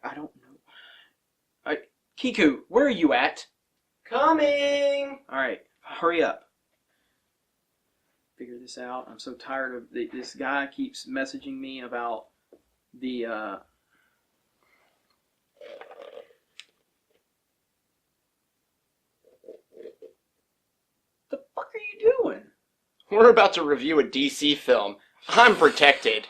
I don't know. Kiku, where are you at? Coming! Alright, hurry up. Figure this out. I'm so tired of this guy keeps messaging me about the the fuck are you doing? We're about to review a DC film. I'm protected.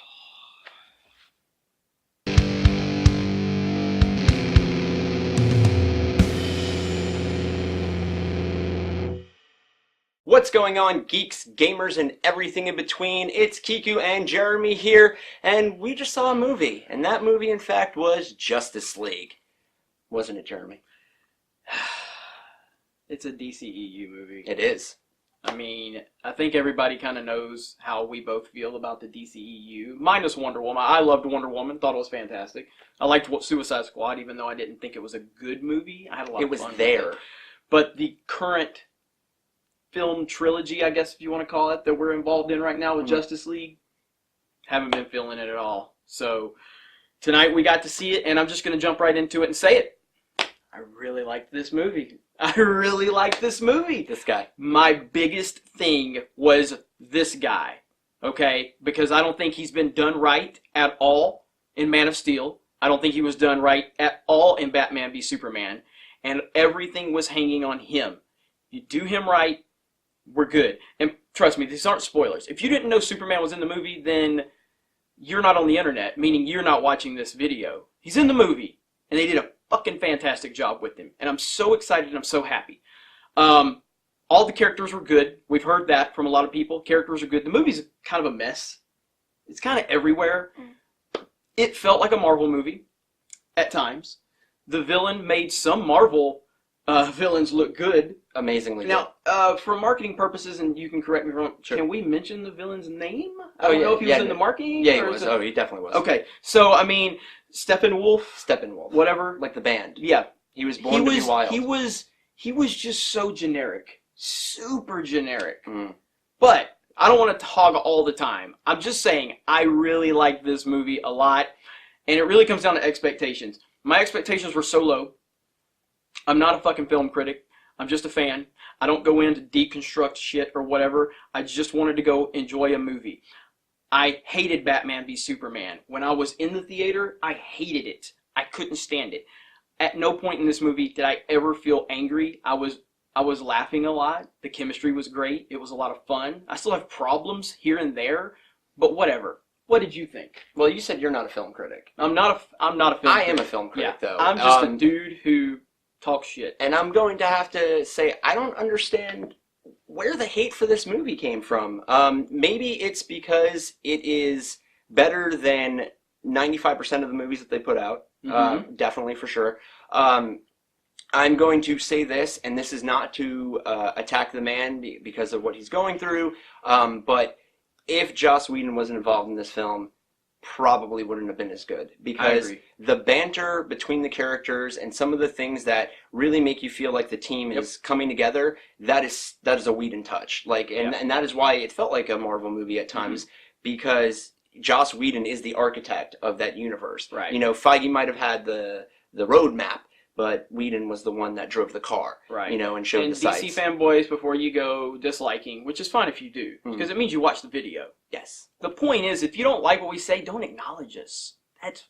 What's going on, geeks, gamers, and everything in between? It's Kiku and Jeremy here, and we just saw a movie, and that movie, in fact, was Justice League. Wasn't it, Jeremy? It's a DCEU movie. It is. I mean, I think everybody kind of knows how we both feel about the DCEU, minus Wonder Woman. I loved Wonder Woman, thought it was fantastic. I liked Suicide Squad, even though I didn't think it was a good movie. I had a lot of fun with it. It was there. But the current film trilogy, I guess if you want to call it, that we're involved in right now with Justice League, haven't been feeling it at all. So tonight we got to see it, and I'm just going to jump right into it and say it. I really liked this movie. This guy. My biggest thing was this guy, okay? Because I don't think he's been done right at all in Man of Steel. I don't think he was done right at all in Batman v Superman. And everything was hanging on him. You do him right, we're good. And trust me, these aren't spoilers. If you didn't know Superman was in the movie, then you're not on the internet, meaning you're not watching this video. He's in the movie, and they did a fucking fantastic job with him. And I'm so excited and I'm so happy. All the characters were good. We've heard that from a lot of people. Characters are good. The movie's kind of a mess. It's kind of everywhere. It felt like a Marvel movie at times. The villain made some Marvel villains look good. Amazingly good. Now, for marketing purposes, and you can correct me if I'm wrong, can we mention the villain's name? I don't know if he was in the marketing. Yeah, he was. Oh, he definitely was. Okay, so, I mean, Steppenwolf. Whatever. Like the band. Yeah. He was born to be wild. He was just so generic. Super generic. But I don't want to hog all the time. I'm just saying, I really like this movie a lot, and it really comes down to expectations. My expectations were so low. I'm not a fucking film critic. I'm just a fan. I don't go in to deconstruct shit or whatever. I just wanted to go enjoy a movie. I hated Batman v Superman. When I was in the theater, I hated it. I couldn't stand it. At no point in this movie did I ever feel angry. I was laughing a lot. The chemistry was great. It was a lot of fun. I still have problems here and there, but whatever. What did you think? Well, you said you're not a film critic. I'm not a film critic. I am a film critic, though. I'm just a dude who talks shit. And I'm going to have to say, I don't understand where the hate for this movie came from. Maybe it's because it is better than 95% of the movies that they put out. Definitely, for sure. I'm going to say this, and this is not to attack the man because of what he's going through, but if Joss Whedon wasn't involved in this film, probably wouldn't have been as good. Because the banter between the characters and some of the things that really make you feel like the team is coming together, that is a Whedon touch. And that is why it felt like a Marvel movie at times, because Joss Whedon is the architect of that universe. Right. You know, Feige might have had the roadmap, but Whedon was the one that drove the car, you know, and showed the sights. DC fanboys, before you go disliking, which is fine if you do, because it means you watch the video. Yes. The point is, if you don't like what we say, don't acknowledge us.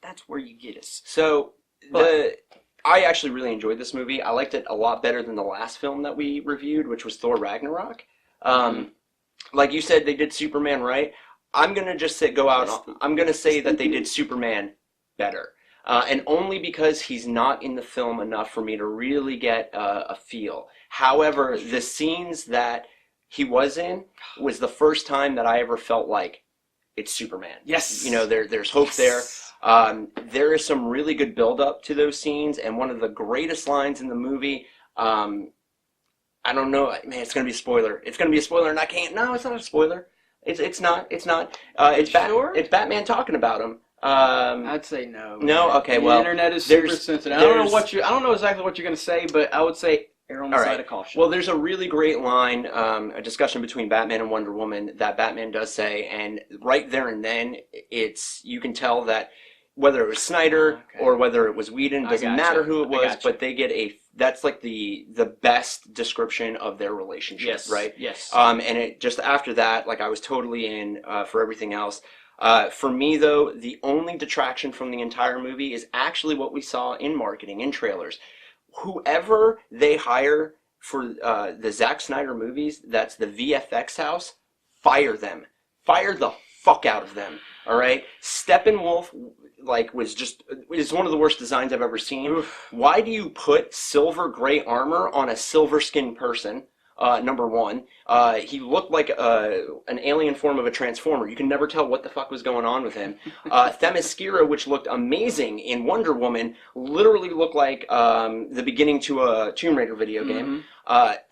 That's where you get us. So, I actually really enjoyed this movie. I liked it a lot better than the last film that we reviewed, which was Thor Ragnarok. Like you said, they did Superman right. I'm going to just I'm going to say that they did Superman better. And only because he's not in the film enough for me to really get a feel. However, the scenes that he was in was the first time that I ever felt like it's Superman. Yes. You know, there's hope there. There is some really good build-up to those scenes, and one of the greatest lines in the movie, I don't know, man, it's going to be a spoiler. It's going to be a spoiler, and I can't, no, it's not a spoiler. It's not. It's Batman talking about him. I'd say no. No, okay. Well, the internet is super sensitive. I don't know exactly what you're going to say, but I would say err on the side of caution. Well, there's a really great line, a discussion between Batman and Wonder Woman that Batman does say, and right there and then, you can tell that whether it was Snyder or whether it was Whedon, doesn't matter who it was, but they get that's like the best description of their relationship, yes, right? Yes. And it just after that, like I was totally in for everything else. For me, though, the only detraction from the entire movie is actually what we saw in marketing, in trailers. Whoever they hire for the Zack Snyder movies, that's the VFX house, fire them. Fire the fuck out of them. All right? Steppenwolf, is one of the worst designs I've ever seen. Oof. Why do you put silver gray armor on a silver skinned person? Number one, he looked like an alien form of a transformer. You can never tell what the fuck was going on with him. Themyscira, which looked amazing in Wonder Woman, literally looked like the beginning to a Tomb Raider video game.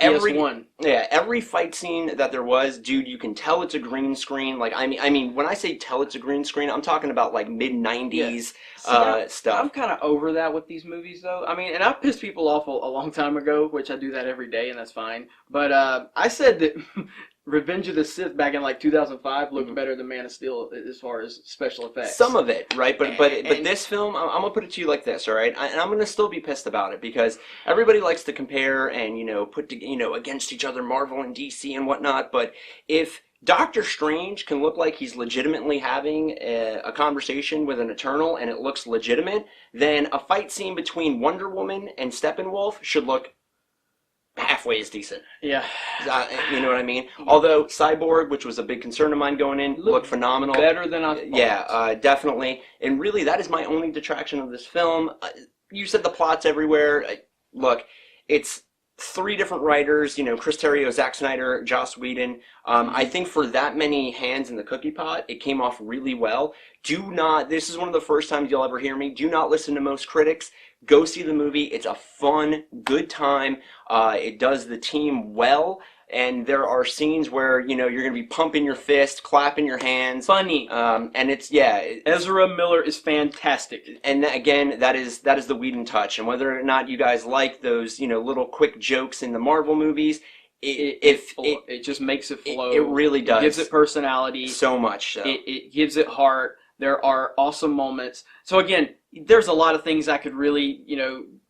Every fight scene that there was, dude, you can tell it's a green screen. Like, I mean, when I say tell it's a green screen, I'm talking about like mid-90s stuff. I'm kind of over that with these movies, though. I mean, and I pissed people off a long time ago, which I do that every day, and that's fine. But I said that Revenge of the Sith back in like 2005 looked better than Man of Steel as far as special effects. Some of it, right? But this film, I'm gonna put it to you like this, all right? And I'm gonna still be pissed about it because everybody likes to compare and put against each other, Marvel and DC and whatnot. But if Doctor Strange can look like he's legitimately having a conversation with an Eternal and it looks legitimate, then a fight scene between Wonder Woman and Steppenwolf should look halfway as decent. Yeah. You know what I mean? Although Cyborg, which was a big concern of mine going in, looked phenomenal. Better than I thought. Yeah, definitely. And really, that is my only detraction of this film. You said the plot's everywhere. Look, it's 3 different writers, Chris Terrio, Zack Snyder, Joss Whedon. I think for that many hands in the cookie pot, it came off really well. This is one of the first times you'll ever hear me, do not listen to most critics. Go see the movie. It's a fun, good time. It does the team well. And there are scenes where, you're going to be pumping your fist, clapping your hands. Funny. And Ezra Miller is fantastic. And again, that is the Whedon touch. And whether or not you guys like those, little quick jokes in the Marvel movies, it just makes it flow. It really does. It gives it personality. So much so. It gives it heart. There are awesome moments. So again, there's a lot of things I could really,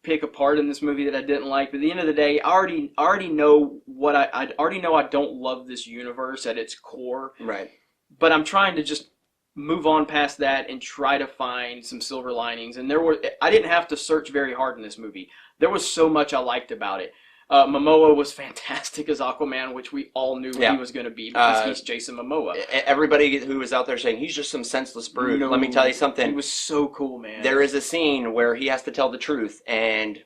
pick apart in this movie that I didn't like. But at the end of the day, I already know I already know I don't love this universe at its core. Right. But I'm trying to just move on past that and try to find some silver linings. And I didn't have to search very hard in this movie. There was so much I liked about it. Momoa was fantastic as Aquaman, which we all knew he was going to be because he's Jason Momoa. Everybody who was out there saying he's just some senseless brute. No, let me tell you something. He was so cool, man. There is a scene where he has to tell the truth, and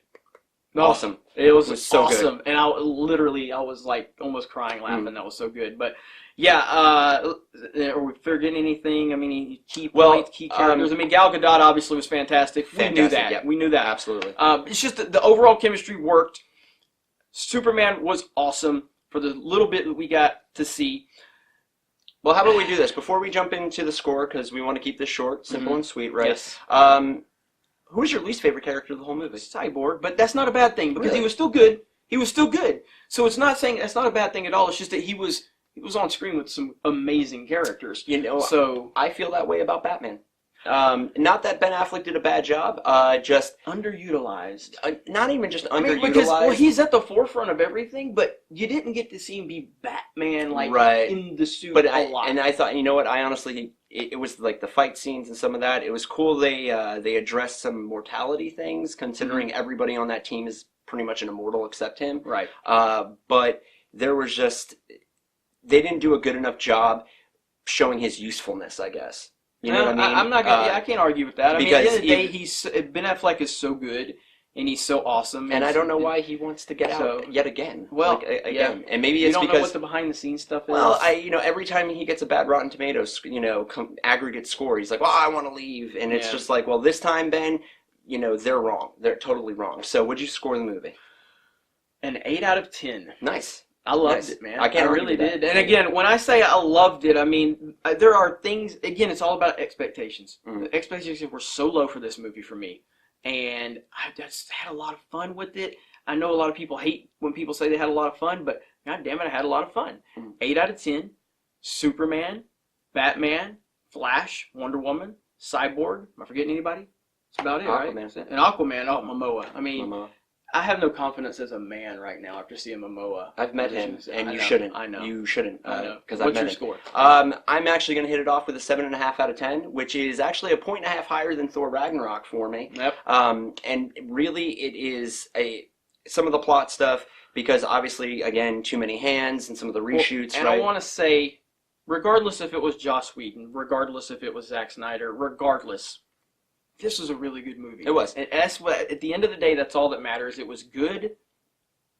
awesome. It was so awesome, good. And I was like almost crying laughing. That was so good. But yeah, are we forgetting anything? I mean, key characters. I mean, Gal Gadot obviously was fantastic. We knew that. Yeah. We knew that. Absolutely. It's just that the overall chemistry worked. Superman was awesome for the little bit that we got to see. Well, how about we do this? Before we jump into the score, because we want to keep this short, simple, and sweet, right? Yes. Who was your least favorite character of the whole movie? Cyborg, but that's not a bad thing because Really? he was still good. He was still good. So it's not saying that's not a bad thing at all. It's just that he was on screen with some amazing characters. So I feel that way about Batman. Not that Ben Affleck did a bad job, just underutilized. Not even just underutilized. Because he's at the forefront of everything, but you didn't get to see him be Batman in the suit a lot. And I thought, you know what? I honestly, it was like the fight scenes and some of that. It was cool. They addressed some mortality things, considering everybody on that team is pretty much an immortal except him. Right. But there was they didn't do a good enough job showing his usefulness, I guess. You know what I mean? I'm not gonna. I can't argue with that. I mean, at the end of the day, Ben Affleck is so good and he's so awesome. And I don't know why he wants to get out yet again. Well, again, and maybe it's you don't because know what the behind the scenes stuff is. Well, every time he gets a bad Rotten Tomatoes, aggregate score, he's like, well, I want to leave, and it's just like, well, this time, Ben, they're wrong. They're totally wrong. So, what'd you score the movie? An 8 out of 10. Nice. I loved it, man. I really did. And again, when I say I loved it, I mean, there are things, again, it's all about expectations. The expectations were so low for this movie for me. And I just had a lot of fun with it. I know a lot of people hate when people say they had a lot of fun, but God damn it, I had a lot of fun. 8 out of 10. Superman, Batman, Flash, Wonder Woman, Cyborg. Am I forgetting anybody? That's about it, right? Aquaman's it. And Aquaman. Oh, Momoa. I mean, Momoa. I have no confidence as a man right now after seeing Momoa. I've met him, and you know, shouldn't. I know. You shouldn't, I know. because What's I've your met him. score? I'm actually going to hit it off with a 7.5 out of 10, which is actually a 1.5 higher than Thor Ragnarok for me. Yep. And really, it is some of the plot stuff, because obviously, again, too many hands and some of the reshoots. And right? I want to say, regardless if it was Joss Whedon, regardless if it was Zack Snyder, regardless, this was a really good movie. It was. And that's what, at the end of the day, that's all that matters. It was good.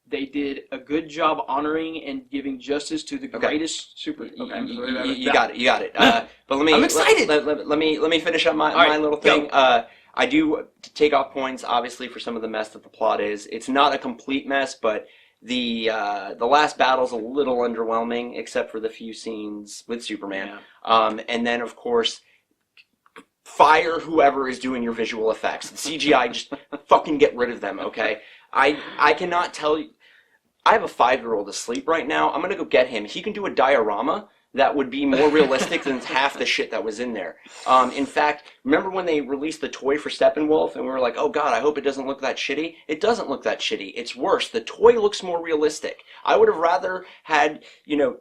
They did a good job honoring and giving justice to the greatest super. Okay, you got it. You got it. But let me. I'm excited. Let me finish up my little thing. I do take off points, obviously, for some of the mess that the plot is. It's not a complete mess, but the last battle's a little underwhelming, except for the few scenes with Superman. Yeah. And then, of course, fire whoever is doing your visual effects. The CGI, just fucking get rid of them, okay? I cannot tell you. I have a 5-year-old asleep right now. I'm going to go get him. He can do a diorama that would be more realistic than half the shit that was in there. In fact, remember when they released the toy for Steppenwolf and we were like, oh god, I hope it doesn't look that shitty? It doesn't look that shitty. It's worse. The toy looks more realistic. I would have rather had,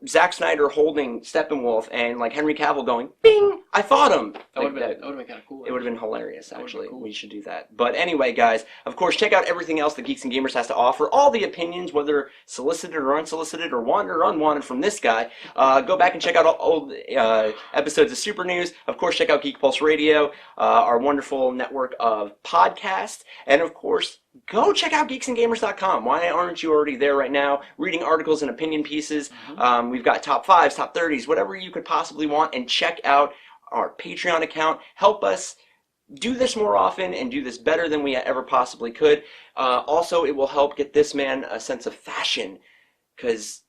Zack Snyder holding Steppenwolf and like Henry Cavill going, bing, I fought him. That would have been kind of cool. It would have been hilarious, actually. Cool. We should do that. But anyway, guys, of course, check out everything else that Geeks and Gamers has to offer. All the opinions, whether solicited or unsolicited or wanted or unwanted from this guy. Go back and check out all the episodes of Super News. Of course, check out Geek Pulse Radio, our wonderful network of podcasts. And of course, go check out geeksandgamers.com. Why aren't you already there right now, reading articles and opinion pieces? Mm-hmm. We've got top 5s, top 30s, whatever you could possibly want. And check out our Patreon account. Help us do this more often and do this better than we ever possibly could. Also, it will help get this man a sense of fashion, because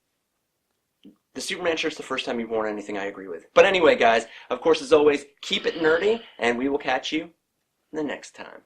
the Superman shirt's the first time you've worn anything I agree with. But anyway, guys, of course, as always, keep it nerdy, and we will catch you the next time.